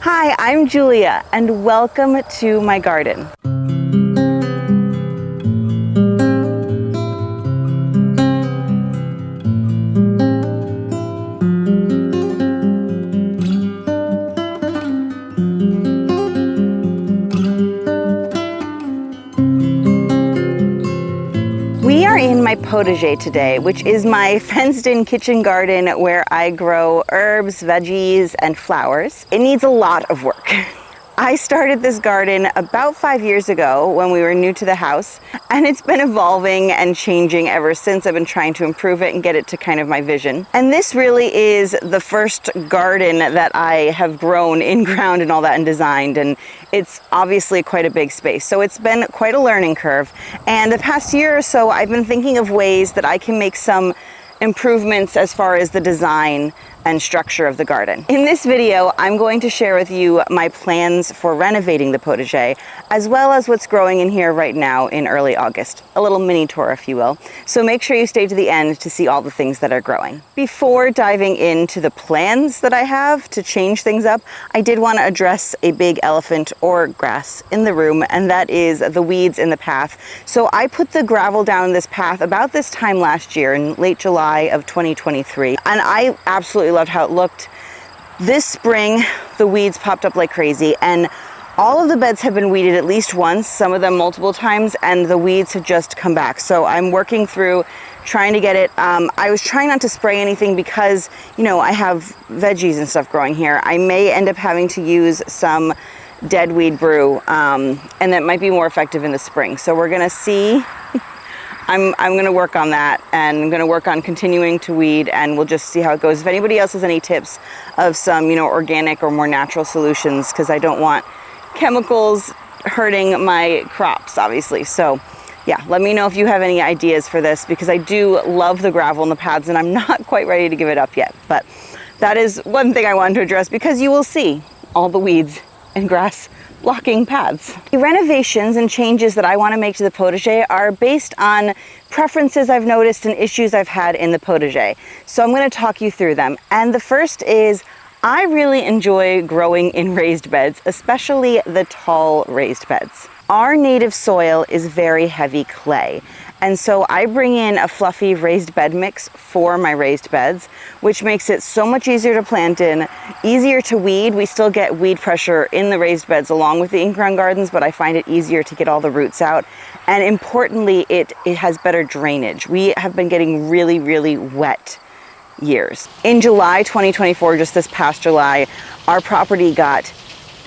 Hi, I'm Julia, and welcome to my garden. We are in my potager today, which is my fenced-in kitchen garden where I grow herbs, veggies, and flowers. It needs a lot of work. I started this garden about 5 years ago when we were new to the house, and it's been evolving and changing ever since. I've been trying to improve it and get it to kind of my vision. And this really is the first garden that I have grown in ground and all that and designed, and it's obviously quite a big space. So it's been quite a learning curve. And the past year or so, I've been thinking of ways that I can make some improvements as far as the design and structure of the garden. In this video, I'm going to share with you my plans for renovating the potager, as well as what's growing in here right now in early August. A little mini tour, if you will. So make sure you stay to the end to see all the things that are growing. Before diving into the plans that I have to change things up, I did want to address a big elephant or grass in the room, and that is the weeds in the path. So I put the gravel down this path about this time last year in late July of 2023, and I absolutely loved how it looked. This spring, the weeds popped up like crazy, and all of the beds have been weeded at least once, some of them multiple times, and the weeds have just come back. So I'm working through trying to get it. I was trying not to spray anything because, you know, I have veggies and stuff growing here. I may end up having to use some dead weed brew, and that might be more effective in the spring. So we're gonna see. I'm going to work on that, and I'm going to work on continuing to weed, and we'll just see how it goes. If anybody else has any tips of some, you know, organic or more natural solutions, because I don't want chemicals hurting my crops, obviously. So yeah, let me know if you have any ideas for this, because I do love the gravel in the paths, and I'm not quite ready to give it up yet. But that is one thing I wanted to address, because you will see all the weeds and grass blocking paths. The renovations and changes that I want to make to the potager are based on preferences I've noticed and issues I've had in the potager. So I'm going to talk you through them. And the first is, I really enjoy growing in raised beds, especially the tall raised beds. Our native soil is very heavy clay. And so I bring in a fluffy raised bed mix for my raised beds, which makes it so much easier to plant in, easier to weed. We still get weed pressure in the raised beds along with the in-ground gardens, but I find it easier to get all the roots out. And importantly, it has better drainage. We have been getting really, really wet years. In July 2024, just this past July, our property got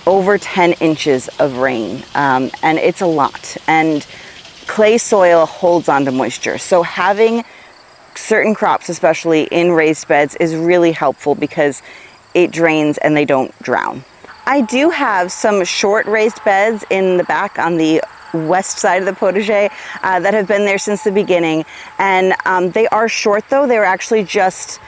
over 10 inches of rain, and it's a lot. And clay soil holds onto moisture, so having certain crops, especially in raised beds, is really helpful because it drains and they don't drown. I do have some short raised beds in the back on the west side of the potager that have been there since the beginning, and they are short though. They're actually just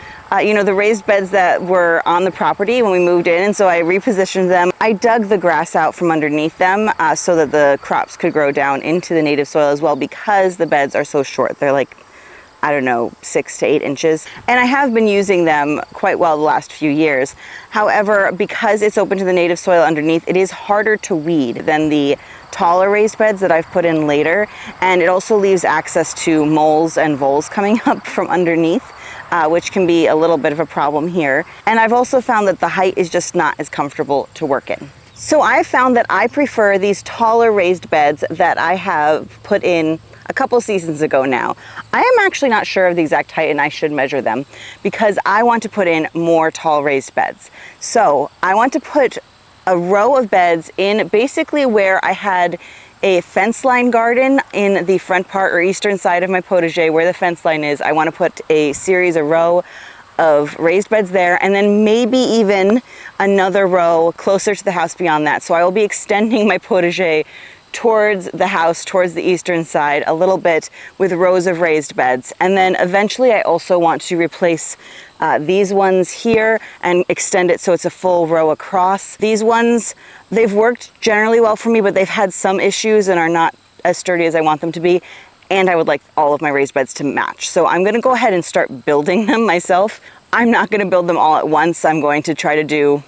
you know, the raised beds that were on the property when we moved in, and so I repositioned them. I dug the grass out from underneath them so that the crops could grow down into the native soil as well, because the beds are so short. They're like, I don't know, 6 to 8 inches. And I have been using them quite well the last few years. However, because it's open to the native soil underneath, it is harder to weed than the taller raised beds that I've put in later. And it also leaves access to moles and voles coming up from underneath, which can be a little bit of a problem here. And I've also found that the height is just not as comfortable to work in. So I found that I prefer these taller raised beds that I have put in a couple seasons ago now. I am actually not sure of the exact height, and I should measure them, because I want to put in more tall raised beds. So I want to put a row of beds in basically where I had a fence line garden in the front part or eastern side of my potager where the fence line is. I want to put a row of raised beds there, and then maybe even another row closer to the house beyond that. So I will be extending my potager towards the house, towards the eastern side a little bit, with rows of raised beds. And then eventually I also want to replace these ones here and extend it so it's a full row across. These ones, they've worked generally well for me, but they've had some issues and are not as sturdy as I want them to be. And I would like all of my raised beds to match. So I'm gonna go ahead and start building them myself. I'm not gonna build them all at once. I'm going to try to do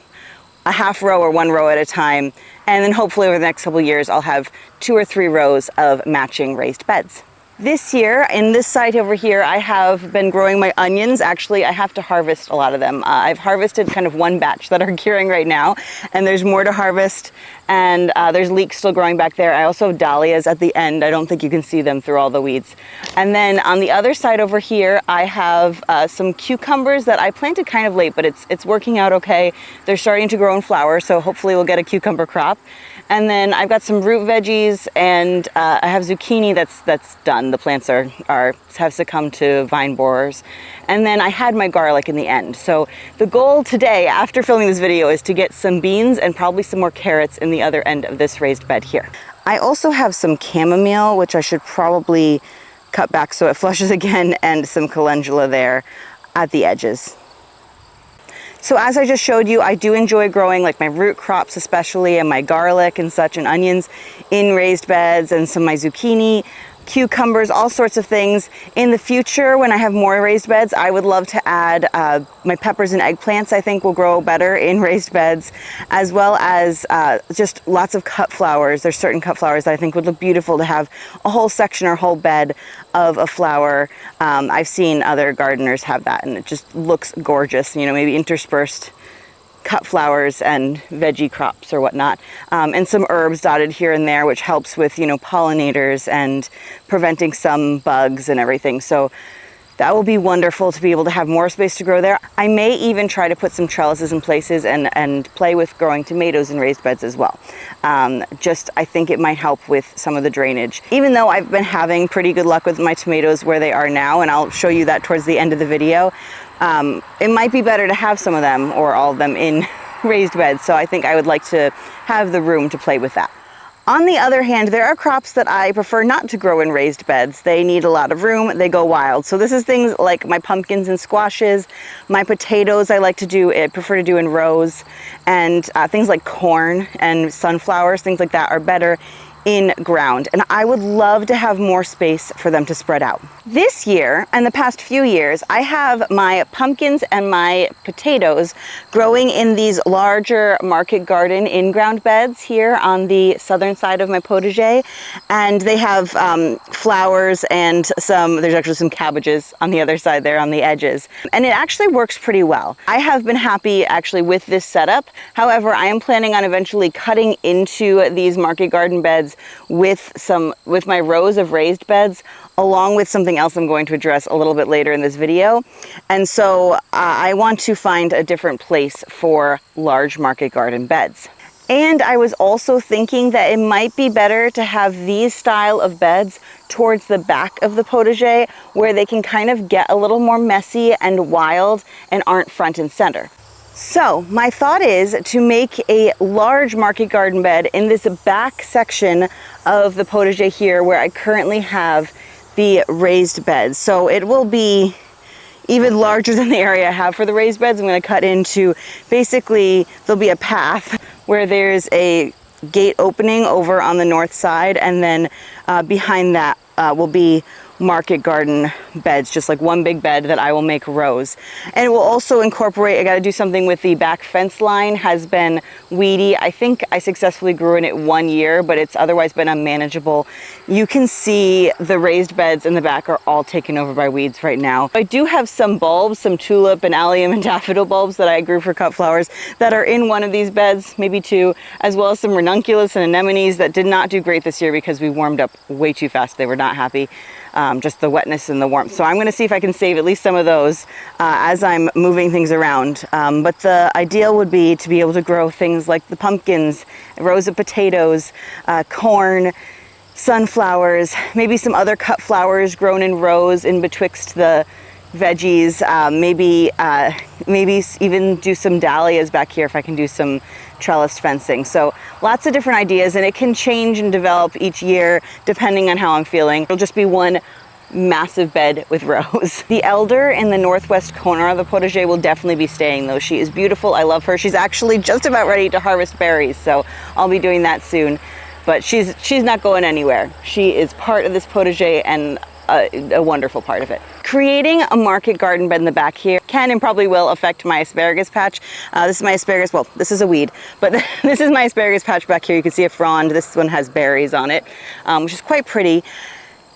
a half row or one row at a time. And then hopefully over the next couple of years, I'll have 2 or 3 rows of matching raised beds. This year, in this site over here, I have been growing my onions. Actually, I have to harvest a lot of them. I've harvested kind of one batch that are curing right now, and there's more to harvest, and there's leeks still growing back there. I also have dahlias at the end. I don't think you can see them through all the weeds. And then on the other side over here, I have some cucumbers that I planted kind of late, but it's working out okay. They're starting to grow and flower, so hopefully we'll get a cucumber crop. And then I've got some root veggies, and I have zucchini that's done. The plants have succumbed to vine borers. And then I had my garlic in the end. So the goal today, after filming this video, is to get some beans and probably some more carrots in the other end of this raised bed here. I also have some chamomile, which I should probably cut back so it flushes again, and some calendula there at the edges. So as I just showed you, I do enjoy growing like my root crops especially, and my garlic and such, and onions in raised beds, and some of my zucchini, cucumbers, all sorts of things. In the future, when I have more raised beds, I would love to add my peppers and eggplants. I think will grow better in raised beds, as well as just lots of cut flowers. There's certain cut flowers that I think would look beautiful to have a whole section or whole bed of a flower. I've seen other gardeners have that, and it just looks gorgeous, you know, maybe interspersed cut flowers and veggie crops or whatnot, and some herbs dotted here and there, which helps with, you know, pollinators and preventing some bugs and everything. So that will be wonderful to be able to have more space to grow there. I may even try to put some trellises in places and play with growing tomatoes in raised beds as well. I think it might help with some of the drainage. Even though I've been having pretty good luck with my tomatoes where they are now, and I'll show you that towards the end of the video, it might be better to have some of them or all of them in raised beds. So I think I would like to have the room to play with that. On the other hand, there are crops that I prefer not to grow in raised beds. They need a lot of room, they go wild. So this is things like my pumpkins and squashes, my potatoes I prefer to do in rows, and things like corn and sunflowers, things like that are better in ground, and I would love to have more space for them to spread out. This year and the past few years, I have my pumpkins and my potatoes growing in these larger market garden in-ground beds here on the southern side of my potager, and they have flowers and there's actually some cabbages on the other side there on the edges, and it actually works pretty well. I have been happy actually with this setup. However, I am planning on eventually cutting into these market garden beds with my rows of raised beds, along with something else I'm going to address a little bit later in this video. And so I want to find a different place for large market garden beds. And I was also thinking that it might be better to have these style of beds towards the back of the potager, where they can kind of get a little more messy and wild and aren't front and center. So my thought is to make a large market garden bed in this back section of the potager here, where I currently have the raised beds. So it will be even larger than the area I have for the raised beds. I'm going to cut into, basically there'll be a path where there's a gate opening over on the north side, and then behind that will be market garden beds, just like one big bed that I will make rows. And it will also incorporate, I got to do something with the back fence line, has been weedy. I think I successfully grew in it 1 year, but it's otherwise been unmanageable. You can see the raised beds in the back are all taken over by weeds right now. I do have some bulbs, some tulip and allium and daffodil bulbs that I grew for cut flowers that are in one of these beds, maybe two, as well as some ranunculus and anemones that did not do great this year because we warmed up way too fast. They were not happy. Just the wetness and the warmth. So I'm going to see if I can save at least some of those as I'm moving things around. But the ideal would be to be able to grow things like the pumpkins, rows of potatoes, corn, sunflowers, maybe some other cut flowers grown in rows in betwixt the veggies, maybe even do some dahlias back here if I can do some trellis fencing. So lots of different ideas, and it can change and develop each year depending on how I'm feeling. It'll just be one massive bed with rows. The elder in the northwest corner of the potager will definitely be staying though. She is beautiful. I love her. She's actually just about ready to harvest berries, so I'll be doing that soon. But she's not going anywhere. She is part of this potager and a wonderful part of it. Creating a market garden bed in the back here can and probably will affect my asparagus patch. This is my asparagus, well, this is a weed, but this is my asparagus patch back here. You can see a frond. This one has berries on it, which is quite pretty.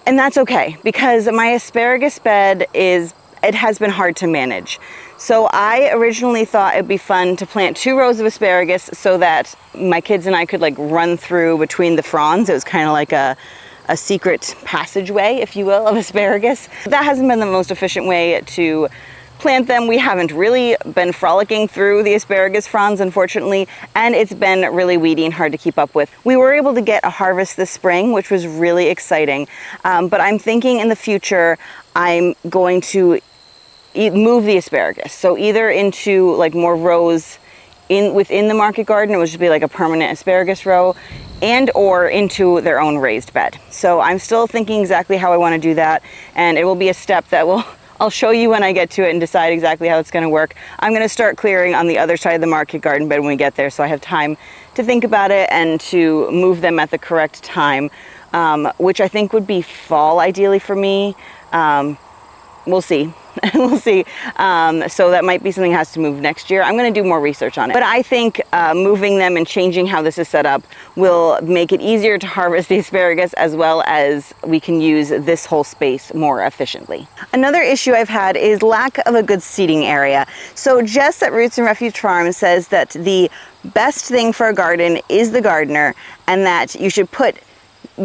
And that's okay, because my asparagus bed it has been hard to manage. So I originally thought it'd be fun to plant 2 rows of asparagus so that my kids and I could like run through between the fronds. It was kind of like a secret passageway, if you will, of asparagus. That hasn't been the most efficient way to plant them. We haven't really been frolicking through the asparagus fronds, unfortunately, and it's been really weedy and hard to keep up with. We were able to get a harvest this spring, which was really exciting, but I'm thinking in the future I'm going to move the asparagus. So either into like more rows within the market garden, it would just be like a permanent asparagus row, and or into their own raised bed. So I'm still thinking exactly how I want to do that, and it will be a step that I'll show you when I get to it and decide exactly how it's going to work. I'm going to start clearing on the other side of the market garden bed when we get there, so I have time to think about it and to move them at the correct time, which I think would be fall ideally for me. We'll see. We'll see. So that might be something that has to move next year. I'm going to do more research on it. But I think moving them and changing how this is set up will make it easier to harvest the asparagus, as well as we can use this whole space more efficiently. Another issue I've had is lack of a good seating area. So Jess at Roots and Refuge Farm says that the best thing for a garden is the gardener, and that you should put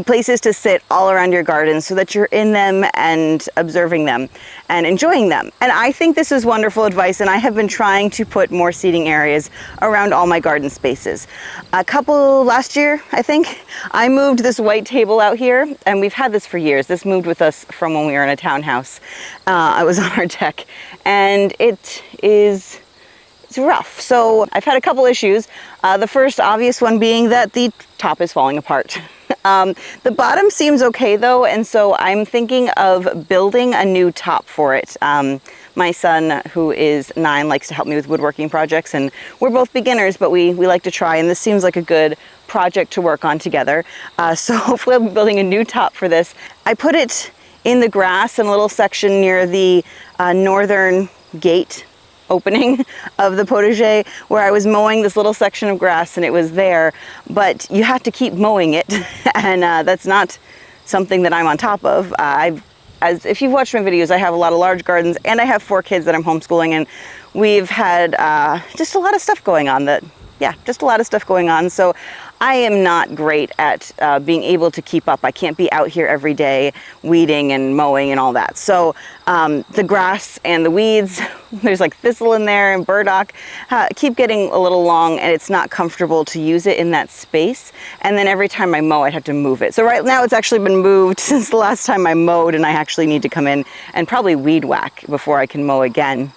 places to sit all around your garden so that you're in them and observing them and enjoying them. And I think this is wonderful advice, and I have been trying to put more seating areas around all my garden spaces. Last year, I think, I moved this white table out here, and we've had this for years. This moved with us from when we were in a townhouse. I was on our deck, and it's rough. So I've had a couple issues. The first obvious one being that the top is falling apart. The bottom seems okay though, and so I'm thinking of building a new top for it. My son, who is 9, likes to help me with woodworking projects, and we're both beginners, but we like to try, and this seems like a good project to work on together. So hopefully I'll be building a new top for this. I put it in the grass in a little section near the northern gate opening of the potager, where I was mowing this little section of grass, and it was there, but you have to keep mowing it, and that's not something that I'm on top of. If you've watched my videos, I have a lot of large gardens, and I have 4 kids that I'm homeschooling, and we've had just a lot of stuff going on so I am not great at being able to keep up. I can't be out here every day weeding and mowing and all that. So the grass and the weeds, there's like thistle in there and burdock, keep getting a little long, and it's not comfortable to use it in that space. And then every time I mow, I'd have to move it. So right now it's actually been moved since the last time I mowed, and I actually need to come in and probably weed whack before I can mow again.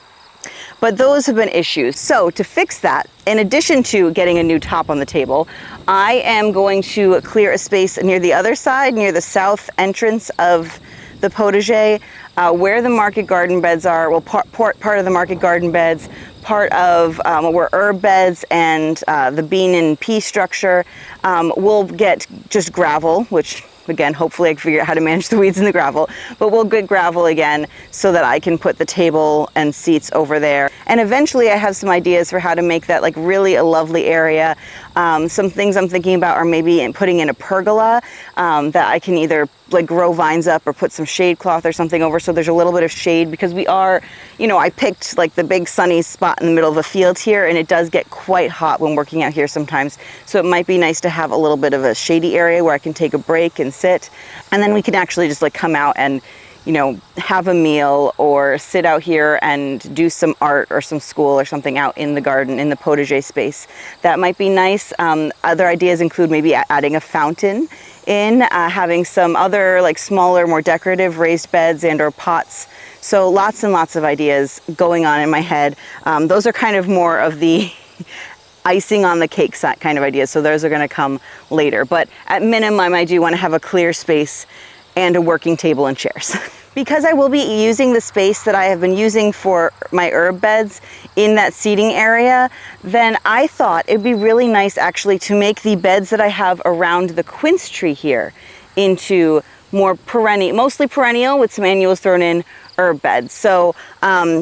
But those have been issues. So to fix that, in addition to getting a new top on the table, I am going to clear a space near the other side, near the south entrance of the potager, where the market garden beds are. Well, part of the market garden beds, part of where herb beds and the bean and pea structure. We'll get just gravel, which again, hopefully I can figure out how to manage the weeds in the gravel, but we'll get gravel again so that I can put the table and seats over there. And eventually I have some ideas for how to make that like really a lovely area. Some things I'm thinking about are maybe putting in a pergola that I can either like grow vines up or put some shade cloth or something over, so there's a little bit of shade, because we are, I picked like the big sunny spot in the middle of the field here, and it does get quite hot when working out here sometimes. So it might be nice to have a little bit of a shady area where I can take a break and sit, and then we can actually just like come out and have a meal or sit out here and do some art or some school or something out in the garden, in the potager space. That might be nice. Other ideas include maybe adding a fountain in, having some other like smaller, more decorative raised beds and or pots. So lots and lots of ideas going on in my head. Those are kind of more of the icing on the cake kind of ideas. So those are gonna come later. But at minimum, I do wanna have a clear space and a working table and chairs. Because I will be using the space that I have been using for my herb beds in that seating area, then I thought it'd be really nice actually to make the beds that I have around the quince tree here into more perennial, mostly perennial with some annuals thrown in, herb beds. So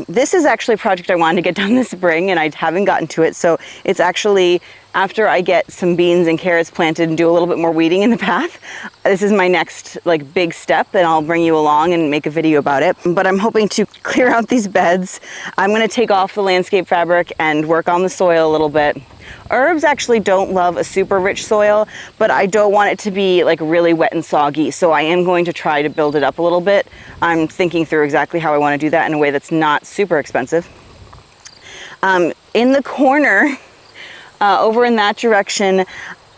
this is actually a project I wanted to get done this spring and I haven't gotten to it. So it's actually after I get some beans and carrots planted and do a little bit more weeding in the path. This is my next like big step and I'll bring you along and make a video about it. But I'm hoping to clear out these beds. I'm gonna take off the landscape fabric and work on the soil a little bit. Herbs actually don't love a super rich soil, but I don't want it to be like really wet and soggy. So I am going to try to build it up a little bit. I'm thinking through exactly how I want to do that in a way that's not super expensive. In the corner, over in that direction,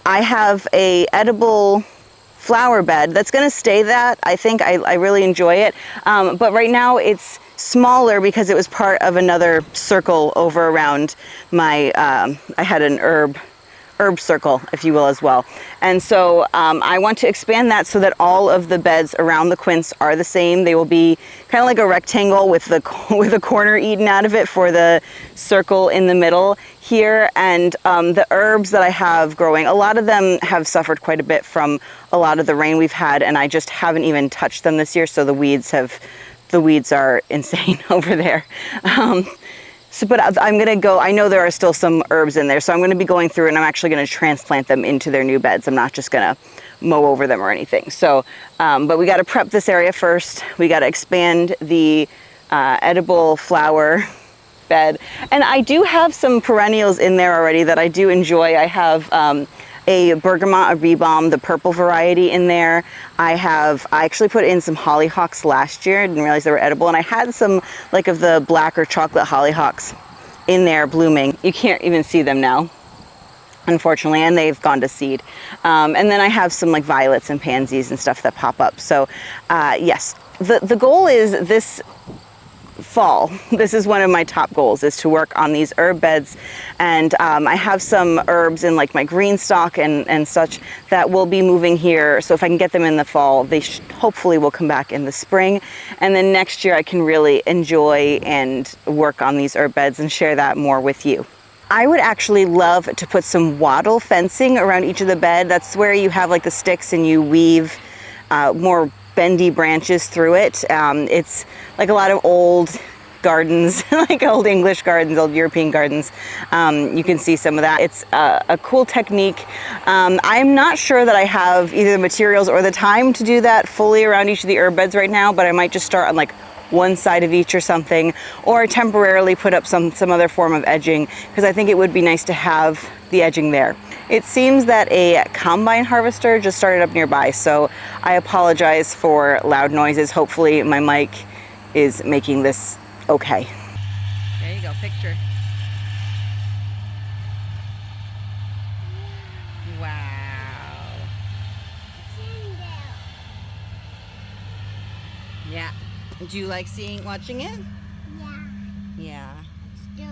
I have a edible flower bed that's going to stay that. I think I really enjoy it. But right now it's smaller because it was part of another circle over around my, I had an herb circle, if you will, as well. And so I want to expand that so that all of the beds around the quince are the same. They will be kind of like a rectangle with a corner eaten out of it for the circle in the middle here. And the herbs that I have growing, a lot of them have suffered quite a bit from a lot of the rain we've had, and I just haven't even touched them this year. So the weeds are insane over there. But I'm gonna go, I know there are still some herbs in there, so I'm gonna be going through and I'm actually gonna transplant them into their new beds. I'm not just gonna mow over them or anything. So, but we gotta prep this area first. We gotta expand the edible flower bed. And I do have some perennials in there already that I do enjoy. I have a bergamot, a rebalm, the purple variety in there. I actually put in some hollyhocks last year. I didn't realize they were edible. And I had some like of the black or chocolate hollyhocks in there blooming. You can't even see them now, unfortunately, and they've gone to seed. And then I have some like violets and pansies and stuff that pop up. So yes, the goal is this fall. This is one of my top goals, is to work on these herb beds. And I have some herbs in like my green stock and such that will be moving here. So if I can get them in the fall, they hopefully will come back in the spring. And then next year I can really enjoy and work on these herb beds and share that more with you. I would actually love to put some wattle fencing around each of the bed. That's where you have like the sticks and you weave more bendy branches through it. It's like a lot of old gardens, like old English gardens, old European gardens. You can see some of that. It's a cool technique. I'm not sure that I have either the materials or the time to do that fully around each of the herb beds right now, but I might just start on like one side of each or something, or temporarily put up some other form of edging, because I think it would be nice to have the edging there. It seems that a combine harvester just started up nearby, so I apologize for loud noises. Hopefully my mic is making this okay. There you go, picture. Wow. Yeah. Do you like watching it? Yeah. Yeah. Still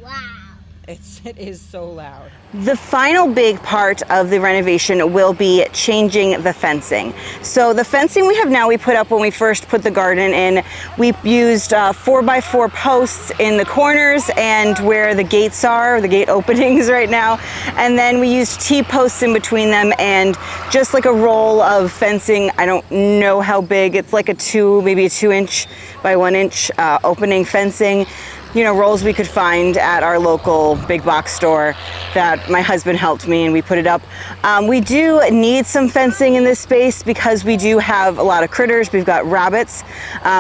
wow. It is so loud. The final big part of the renovation will be changing the fencing. So the fencing we have now, we put up when we first put the garden in. We used 4x4 posts in the corners and where the gates are, the gate openings right now. And then we used T-posts in between them and just like a roll of fencing. I don't know how big. It's like maybe a 2-inch by 1-inch opening fencing. You know, rolls we could find at our local big box store that my husband helped me and we put it up. We do need some fencing in this space because we do have a lot of critters. We've got rabbits,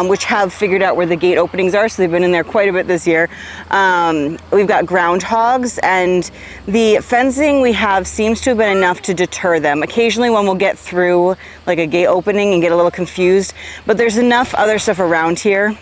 which have figured out where the gate openings are, so they've been in there quite a bit this year. We've got groundhogs, and the fencing we have seems to have been enough to deter them. Occasionally one will get through like a gate opening and get a little confused, but there's enough other stuff around here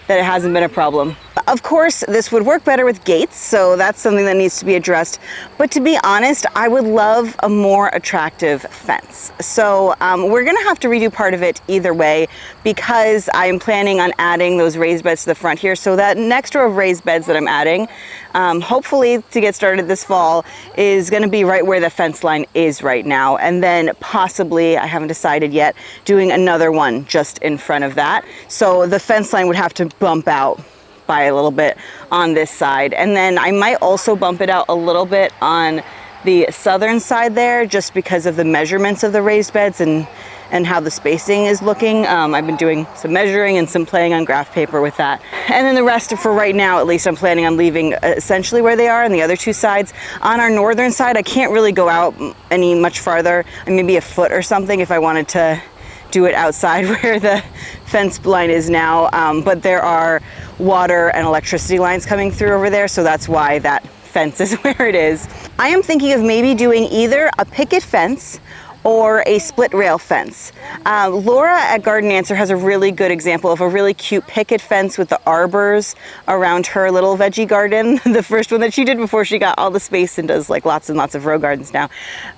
that it hasn't been a problem. Of course, this would work better with gates, so that's something that needs to be addressed. But to be honest, I would love a more attractive fence. So we're gonna have to redo part of it either way, because I'm planning on adding those raised beds to the front here. So that next row of raised beds that I'm adding, hopefully to get started this fall, is gonna be right where the fence line is right now. And then possibly, I haven't decided yet, doing another one just in front of that. So the fence line would have to bump out by a little bit on this side. And then I might also bump it out a little bit on the southern side there, just because of the measurements of the raised beds and and how the spacing is looking. I've been doing some measuring and some playing on graph paper with that. And then the rest, for right now at least, I'm planning on leaving essentially where they are on the other two sides. On our northern side, I can't really go out any much farther, maybe a foot or something if I wanted to do it outside where the fence line is now, but there are water and electricity lines coming through over there, so that's why that fence is where it is. I am thinking of maybe doing either a picket fence or a split rail fence. Laura at Garden Answer has a really good example of a really cute picket fence with the arbors around her little veggie garden. The first one that she did before she got all the space and does like lots and lots of row gardens now.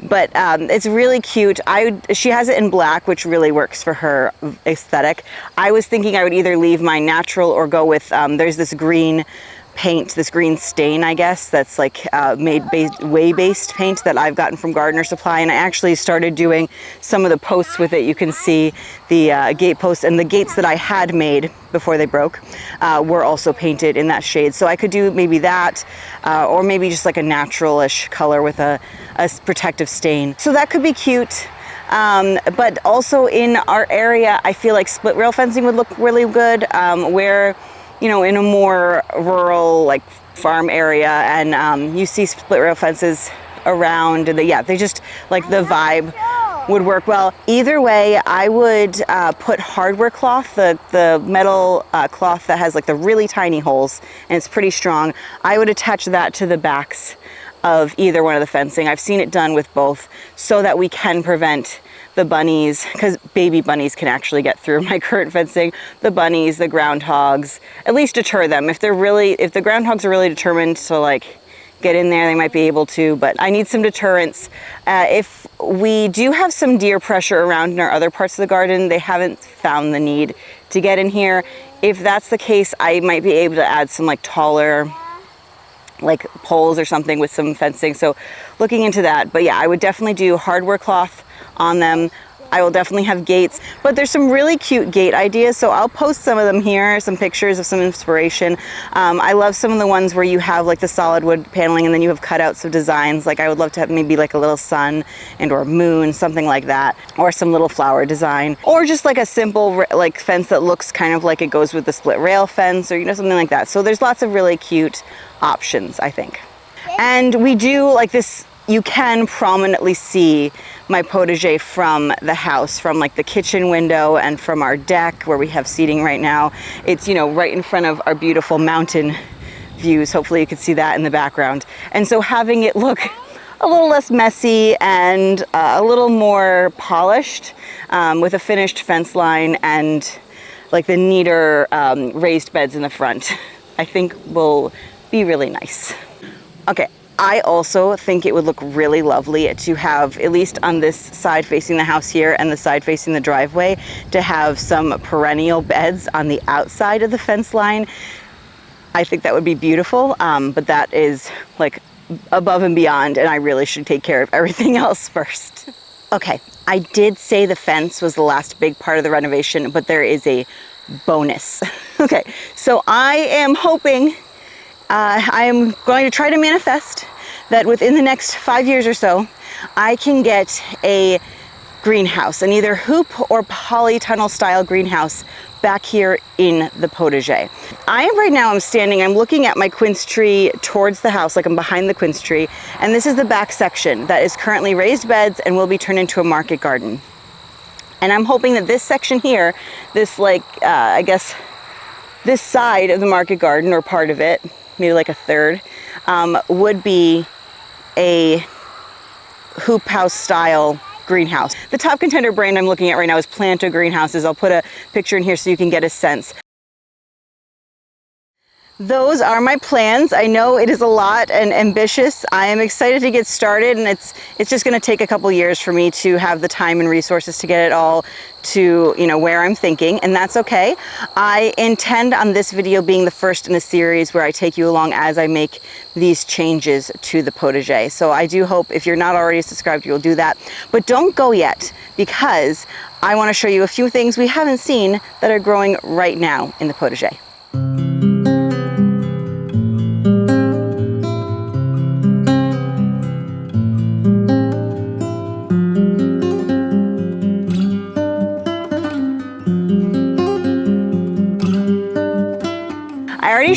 But it's really cute. She has it in black, which really works for her aesthetic. I was thinking I would either leave mine natural or go with, there's this green paint, this green stain, I guess, that's like whey-based paint that I've gotten from Gardener Supply, and I actually started doing some of the posts with it. You can see the gate posts, and the gates that I had made before they broke were also painted in that shade. So I could do maybe that, or maybe just like a natural-ish color with a protective stain. So that could be cute. But also in our area, I feel like split rail fencing would look really good, where in a more rural, like farm area, and you see split rail fences around, and they just like the vibe would work well. Either way, I would put hardware cloth, the metal cloth that has like the really tiny holes, and it's pretty strong. I would attach that to the backs of either one of the fencing. I've seen it done with both, so that we can prevent the bunnies, because baby bunnies can actually get through my current fencing, the bunnies, the groundhogs, at least deter them. If the groundhogs are really determined to like get in there, they might be able to, but I need some deterrence. If we do have some deer pressure around in our other parts of the garden, they haven't found the need to get in here. If that's the case, I might be able to add some like taller like poles or something with some fencing, so looking into that. But yeah, I would definitely do hardware cloth on them. I will definitely have gates, but there's some really cute gate ideas, so I'll post some of them here, some pictures of some inspiration. I love some of the ones where you have like the solid wood paneling and then you have cutouts of designs. Like I would love to have maybe like a little sun and or moon, something like that, or some little flower design, or just like a simple like fence that looks kind of like it goes with the split rail fence, or something like that. So there's lots of really cute options, I think. And we do like this, you can prominently see my potager from the house, from like the kitchen window and from our deck where we have seating right now. It's, right in front of our beautiful mountain views. Hopefully you can see that in the background. And so having it look a little less messy and a little more polished, with a finished fence line and like the neater raised beds in the front, I think will be really nice. Okay. I also think it would look really lovely to have, at least on this side facing the house here and the side facing the driveway, to have some perennial beds on the outside of the fence line. I think that would be beautiful, but that is like above and beyond, and I really should take care of everything else first. Okay, I did say the fence was the last big part of the renovation, but there is a bonus. Okay, so I am hoping, I am going to try to manifest that within the next 5 years or so, I can get a greenhouse, an either hoop or polytunnel style greenhouse back here in the potager. Right now I'm looking at my quince tree towards the house, like I'm behind the quince tree, and this is the back section that is currently raised beds and will be turned into a market garden. And I'm hoping that this section here, this I guess this side of the market garden, or part of it, maybe like a third, would be a hoop house style greenhouse. The top contender brand I'm looking at right now is Planta Greenhouses. I'll put a picture in here so you can get a sense. Those are my plans. I know it is a lot and ambitious. I am excited to get started, and it's just going to take a couple years for me to have the time and resources to get it all to where I'm thinking, and that's okay. I intend on this video being the first in a series where I take you along as I make these changes to the potager. So I do hope if you're not already subscribed, you'll do that. But don't go yet, because I want to show you a few things we haven't seen that are growing right now in the potager.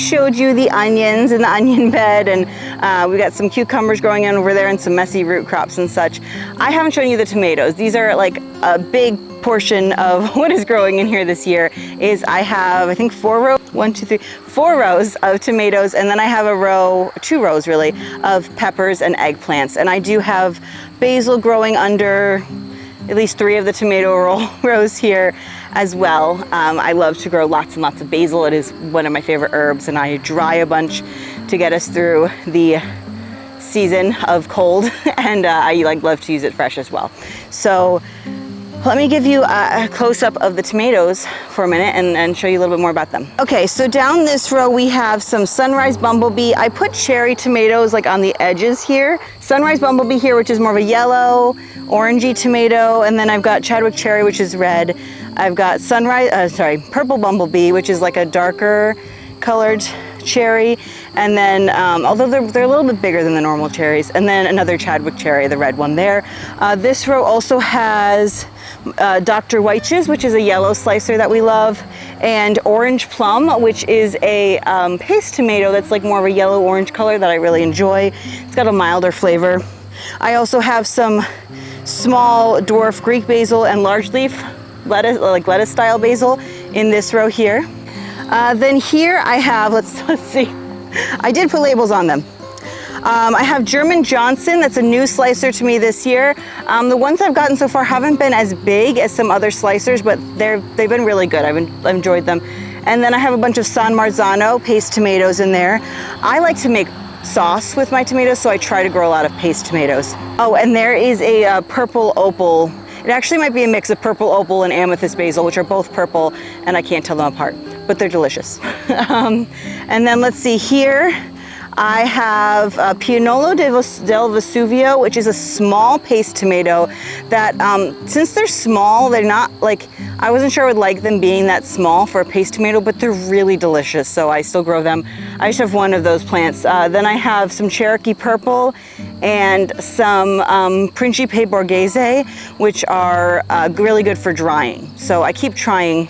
showed you the onions in the onion bed, and we got some cucumbers growing in over there and some messy root crops and such. I haven't shown you the tomatoes. These are like a big portion of what is growing in here this year. Is I have, I think, 4 rows of tomatoes, and then I have 2 rows really, of peppers and eggplants. And I do have basil growing under at least 3 of the tomato rows here as well. I love to grow lots and lots of basil. It is one of my favorite herbs, and I dry a bunch to get us through the season of cold, and I love to use it fresh as well. So let me give you a close-up of the tomatoes for a minute and show you a little bit more about them. Okay, so down this row we have some Sunrise Bumblebee. I put cherry tomatoes like on the edges here. Sunrise Bumblebee here, which is more of a yellow, orangey tomato, and then I've got Chadwick Cherry, which is red. I've got Purple Bumblebee, which is like a darker colored cherry, and then although they're a little bit bigger than the normal cherries, and then another Chadwick Cherry, the red one there. This row also has Dr. Weitsch's, which is a yellow slicer that we love, and Orange Plum, which is a paste tomato that's like more of a yellow-orange color that I really enjoy. It's got a milder flavor. I also have some small dwarf Greek basil and large leaf lettuce, like lettuce style basil, in this row here. Then here I have, let's see, I did put labels on them. I have German Johnson, that's a new slicer to me this year. The ones I've gotten so far haven't been as big as some other slicers, but they've been really good. I've enjoyed them. And then I have a bunch of San Marzano paste tomatoes in there. I like to make sauce with my tomatoes, so I try to grow a lot of paste tomatoes. Oh, and there is a purple opal. It actually might be a mix of purple opal and amethyst basil, which are both purple, and I can't tell them apart, but they're delicious. And then let's see here. I have Pianolo del Vesuvio, which is a small paste tomato that, since they're small, they're not like, I wasn't sure I would like them being that small for a paste tomato, but they're really delicious, so I still grow them. I just have one of those plants. Then I have some Cherokee Purple and some Principe Borghese, which are really good for drying. So I keep trying.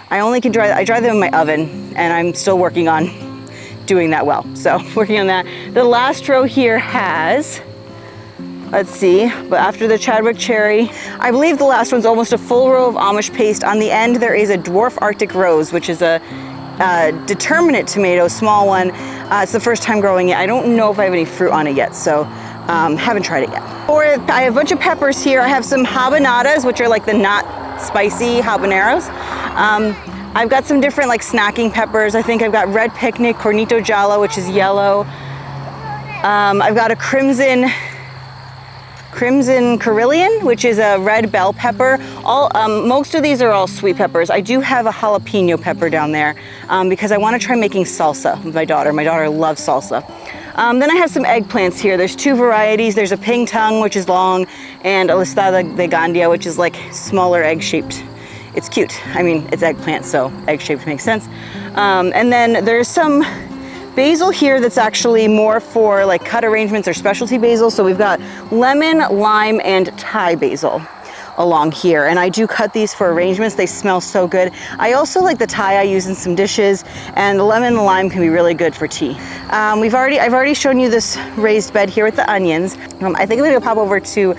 I dry them in my oven, and I'm still working on doing that well. So working on that. The last row here has, let's see, but after the Chadwick Cherry, I believe the last one's almost a full row of Amish paste. On the end there is a Dwarf Arctic Rose, which is a determinate tomato, small one. It's the first time growing it. I don't know if I have any fruit on it yet, so haven't tried it yet. I have a bunch of peppers here. I have some habanadas, which are like the not spicy habaneros. I've got some different like snacking peppers. I think I've got Red Picnic, Cornito Giallo, which is yellow. I've got a Crimson Carillion, which is a red bell pepper. Most of these are all sweet peppers. I do have a jalapeno pepper down there because I want to try making salsa with my daughter. My daughter loves salsa. Then I have some eggplants here. There's 2 varieties. There's a ping tongue, which is long, and a listada de gandia, which is like smaller egg-shaped. It's cute. I mean, it's eggplant, so egg-shaped makes sense. And then there's some basil here that's actually more for like cut arrangements or specialty basil. So we've got lemon, lime, and Thai basil along here. And I do cut these for arrangements. They smell so good. I also like the Thai I use in some dishes, and the lemon and the lime can be really good for tea. I've already shown you this raised bed here with the onions. I think I'm gonna pop over to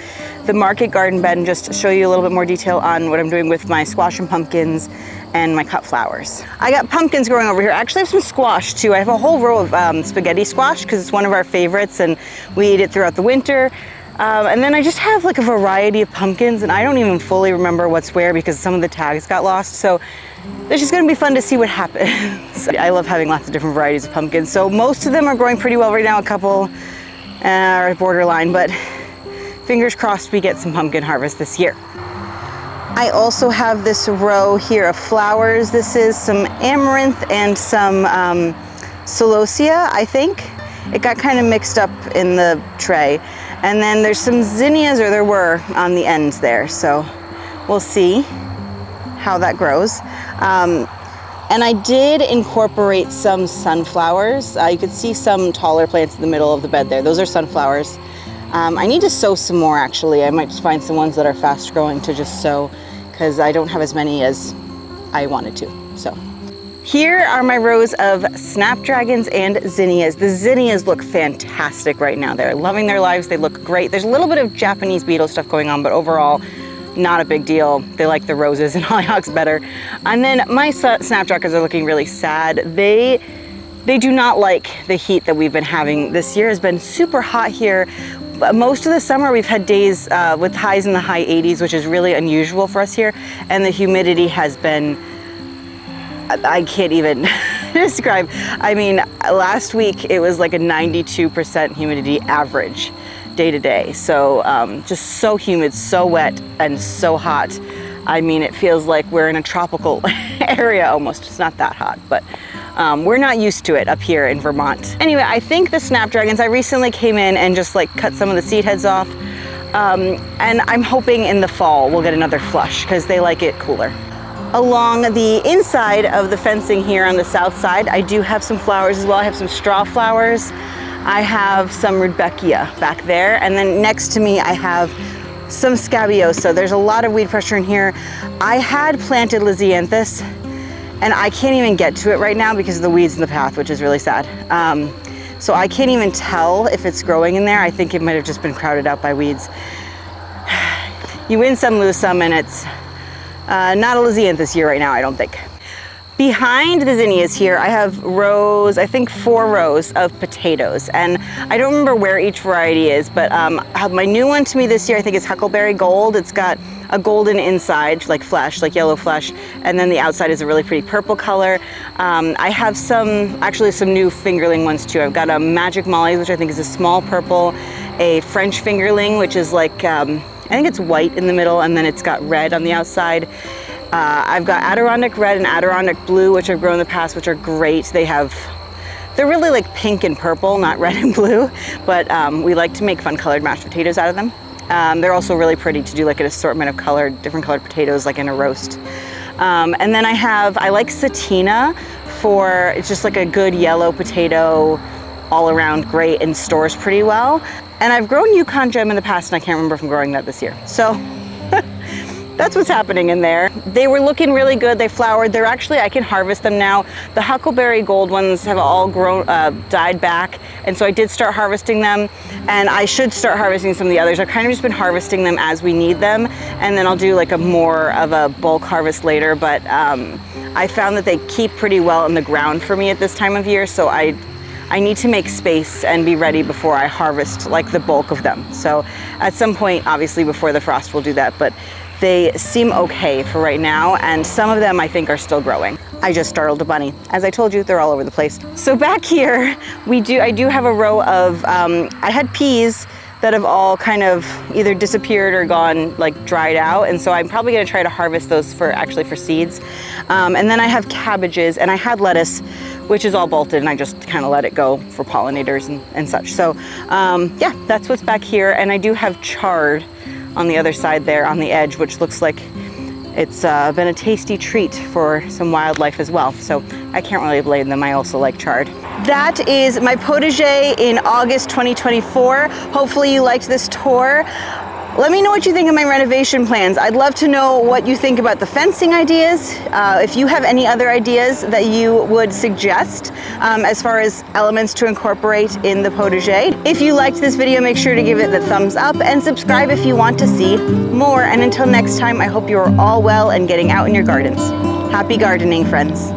the market garden bed and just show you a little bit more detail on what I'm doing with my squash and pumpkins and my cut flowers. I got pumpkins growing over here. I actually have some squash too. I have a whole row of spaghetti squash because it's one of our favorites and we eat it throughout the winter. And then I just have like a variety of pumpkins, and I don't even fully remember what's where because some of the tags got lost. So it's just gonna be fun to see what happens. I love having lots of different varieties of pumpkins. So most of them are growing pretty well right now. A couple are borderline, but fingers crossed we get some pumpkin harvest this year. I also have this row here of flowers. This is some amaranth and some celosia, I think. It got kind of mixed up in the tray. And then there's some zinnias, or there were, on the ends there. So we'll see how that grows. And I did incorporate some sunflowers. You could see some taller plants in the middle of the bed there. Those are sunflowers. I need to sow some more actually. I might just find some ones that are fast growing to just sow because I don't have as many as I wanted to. So Here are my rows of snapdragons and zinnias. The zinnias look fantastic right now. They're loving their lives. They look great. There's a little bit of Japanese beetle stuff going on, but overall, not a big deal. They like the roses and hollyhocks better. And then my snapdragons are looking really sad. They do not like the heat that we've been having. This year has been super hot here. Most of the summer we've had days with highs in the high 80s, which is really unusual for us here. And the humidity has been, I can't even describe. I mean, last week it was like a 92% humidity average day to day. So just so humid, so wet, and so hot. I mean, it feels like we're in a tropical area almost. It's not that hot, but we're not used to it up here in Vermont. Anyway, I think the snapdragons, I recently came in and just like cut some of the seed heads off. And I'm hoping in the fall we'll get another flush because they like it cooler. Along the inside of the fencing here on the south side, I do have some flowers as well. I have some straw flowers. I have some rudbeckia back there. And then next to me, I have some scabiosa. There's a lot of weed pressure in here. I had planted lisianthus and I can't even get to it right now because of the weeds in the path, which is really sad. So I can't even tell if it's growing in there. I think it might have just been crowded out by weeds. You win some, lose some, and it's not a lisianthus year right now, I don't think. Behind the zinnias here, I have rows, I think 4 rows of potatoes. And I don't remember where each variety is, but my new one to me this year, I think is Huckleberry Gold. It's got a golden inside, like flesh, like yellow flesh. And then the outside is a really pretty purple color. I have actually some new fingerling ones too. I've got a Magic Molly, which I think is a small purple, a French fingerling, which is like, I think it's white in the middle and then it's got red on the outside. I've got Adirondack Red and Adirondack Blue, which I've grown in the past, which are great. They're really like pink and purple, not red and blue, but we like to make fun colored mashed potatoes out of them. They're also really pretty to do like an assortment of different colored potatoes, like in a roast. And then I like Satina it's just like a good yellow potato, all around great and stores pretty well. And I've grown Yukon Gem in the past and I can't remember if I'm growing that this year. So that's what's happening in there. They were looking really good. They flowered. They're actually, I can harvest them now. The Huckleberry Gold ones have all died back. And so I did start harvesting them and I should start harvesting some of the others. I've kind of just been harvesting them as we need them. And then I'll do like more of a bulk harvest later. But I found that they keep pretty well in the ground for me at this time of year. So I need to make space and be ready before I harvest like the bulk of them. So at some point, obviously before the frost, we'll do that. But they seem okay for right now, and some of them I think are still growing. I just startled a bunny. As I told you, they're all over the place. So back here, I do have a row of, I had peas that have all kind of either disappeared or gone like dried out, and so I'm probably gonna try to harvest those for seeds. And then I have cabbages, and I had lettuce, which is all bolted, and I just kind of let it go for pollinators and such. So yeah, that's what's back here, and I do have chard on the other side there on the edge, which looks like it's been a tasty treat for some wildlife as well. So I can't really blame them. I also like chard. That is my potager in August 2024. Hopefully you liked this tour. Let me know what you think of my renovation plans. I'd love to know what you think about the fencing ideas. If you have any other ideas that you would suggest as far as elements to incorporate in the potager. If you liked this video, make sure to give it the thumbs up and subscribe if you want to see more. And until next time, I hope you're all well and getting out in your gardens. Happy gardening, friends.